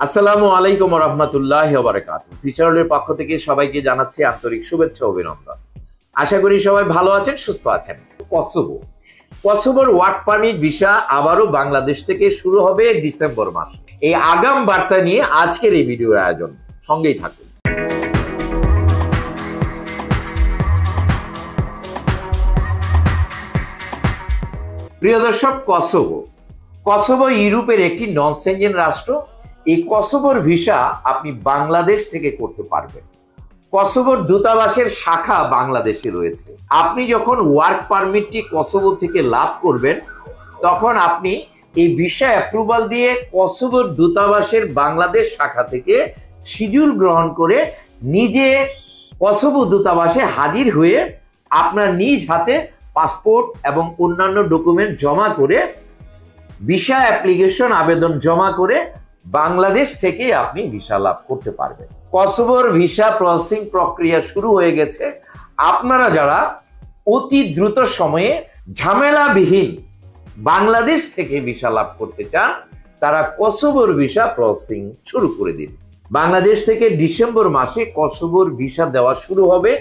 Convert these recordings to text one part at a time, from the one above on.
আসসালামু আলাইকুম ওয়া রাহমাতুল্লাহি ওয়া বারাকাতুহু। ফিচারলের পক্ষ থেকে সবাইকে জানাচ্ছি আন্তরিক শুভেচ্ছা ও অভিনন্দন। আশা করি সবাই ভালো আছেন, সুস্থ আছেন। কসোভোর ওয়ার্ক পারমিট ভিসা আবারও বাংলাদেশ থেকে শুরু হবে ডিসেম্বর মাসে। এই আগাম বার্তা নিয়ে আজকের এই ভিডিওর আয়োজন, সঙ্গেই থাকুন। প্রিয় দর্শক, কসোভো ইউরোপের একটি নন সেনজেন রাষ্ট্র। এই কসোভোর ভিসা আপনি বাংলাদেশ থেকে করতে পারবেন। কসোভোর দূতাবাসের শাখা বাংলাদেশে রয়েছে। আপনি যখন ওয়ার্ক পারমিটটি কসোভো থেকে লাভ করবেন, তখন আপনি এই ভিসা অ্যাপ্রুভাল দিয়ে কসোভোর দূতাবাসের বাংলাদেশ শাখা থেকে শিডিউল গ্রহণ করে নিজে কসোভো দূতাবাসে হাজির হয়ে আপনার নিজ হাতে পাসপোর্ট এবং অন্যান্য ডকুমেন্ট জমা করে ভিসা অ্যাপ্লিকেশন আবেদন জমা করে বাংলাদেশ থেকে আপনি ভিসা লাভ করতে পারবেন। কসোভোর ভিসা প্রসেসিং প্রক্রিয়া শুরু হয়ে গেছে। আপনারা যারা অতি দ্রুত সময়ে ঝামেলাবিহীন বাংলাদেশ থেকে ভিসা লাভ করতে চান, তারা কসোভোর ভিসা প্রসেসিং শুরু করে দিন। বাংলাদেশ থেকে ডিসেম্বর মাসে কসোভোর ভিসা দেওয়া শুরু হবে।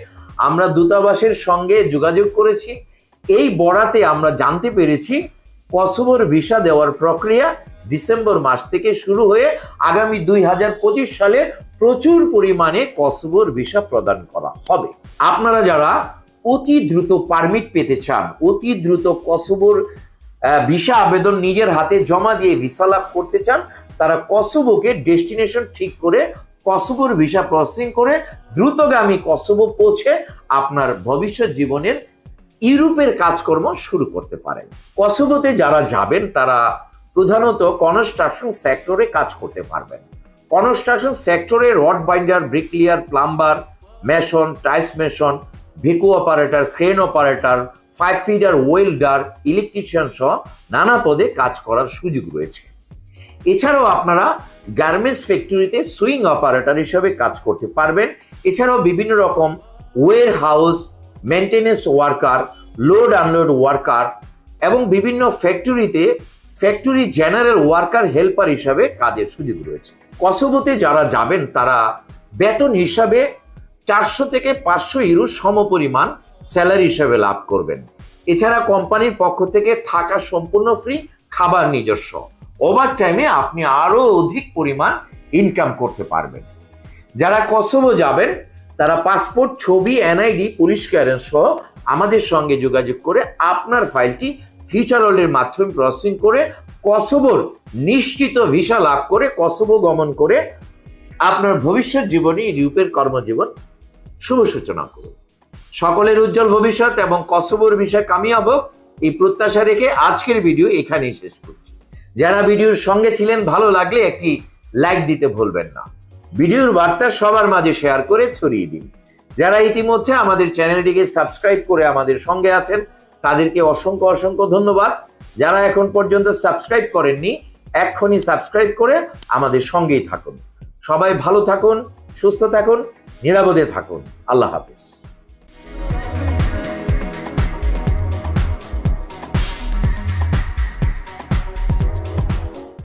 আমরা দূতাবাসের সঙ্গে যোগাযোগ করেছি। এই বরাতে আমরা জানতে পেরেছি কসোভোর ভিসা দেওয়ার প্রক্রিয়া ডিসেম্বর মাস থেকে শুরু হয়ে আগামী 2025 সালে প্রচুর পরিমাণে কসোভোর ভিসা প্রদান করা হবে। আপনারা যারা অতি দ্রুত পারমিট পেতে চান, অতি দ্রুত কসোভোর ভিসা আবেদন নিজের হাতে জমা দিয়ে ভিসা লাভ করতে চান, তারা কসোভোকে ডেস্টিনেশন ঠিক করে কসোভোর ভিসা প্রসেসিং করে দ্রুতগামী কসোভো পৌঁছে আপনার ভবিষ্যৎ জীবনের ইউরোপের কাজকর্ম শুরু করতে পারেন। কসোভোতে যারা যাবেন তারা প্রধানত কনস্ট্রাকশন সেক্টরে কাজ করতে পারবেন। কনস্ট্রাকশন সেক্টরে rod binder, bricklayer, plumber, mason, tiles mason, ভেকু operator, crane operator, 5 feeder, welder, electrician সহ নানা পদে কাজ করার সুযোগ রয়েছে। এছাড়াও আপনারা গার্মেন্টস ফ্যাক্টরিতে সুইং অপারেটর হিসেবে কাজ করতে পারবেন। এছাড়াও বিভিন্ন রকম warehouse, maintenance worker, load unload worker এবং বিভিন্ন ফ্যাক্টরিতে ফ্যাক্টরি জেনারেল ওয়ার্কার হেল্পার হিসাবে কাজের সুযোগ রয়েছে। কসোভোতে যারা যাবেন তারা বেতন হিসাবে 400 থেকে 500 ইউরো সমপরিমাণ স্যালারি হিসাবে লাভ করবেন। এছাড়া কোম্পানির পক্ষ থেকে থাকা সম্পূর্ণ ফ্রি, খাবার নিজস্ব। ওভার টাইমে আপনি আরো অধিক পরিমাণ ইনকাম করতে পারবেন। যারা কসোভো যাবেন তারা পাসপোর্ট, ছবি, এনআইডি, পুলিশ ক্লিয়ারেন্স সহ আমাদের সঙ্গে যোগাযোগ করে আপনার ফাইলটি ফিচারলের মাধ্যমে প্রসেসিং করে কসোভোর নিশ্চিত ভিসা লাভ করে কসোভো গমন করে আপনার ভবিষ্যৎ জীবনে ইউরোপের কর্মজীবন শুভ সূচনা করুন। সকলের উজ্জ্বল ভবিষ্যৎ এবং কসোভোর ভিসা কামিয়াব হোক, এই প্রত্যাশা রেখে আজকের ভিডিও এখানেই শেষ করছি। যারা ভিডিওর সঙ্গে ছিলেন, ভালো লাগলে একটি লাইক দিতে ভুলবেন না। ভিডিওর বার্তা সবার মাঝে শেয়ার করে ছড়িয়ে দিন। যারা ইতিমধ্যে আমাদের চ্যানেলটিকে সাবস্ক্রাইব করে আমাদের সঙ্গে আছেন, তাদেরকে অসংখ্য অসংখ্য ধন্যবাদ। যারা এখন পর্যন্ত সাবস্ক্রাইব করেননি, এক্ষুনি সাবস্ক্রাইব করে আমাদের সঙ্গেই থাকুন। সবাই ভালো থাকুন, সুস্থ থাকুন, নিরাপদে থাকুন। আল্লাহ হাফেজ।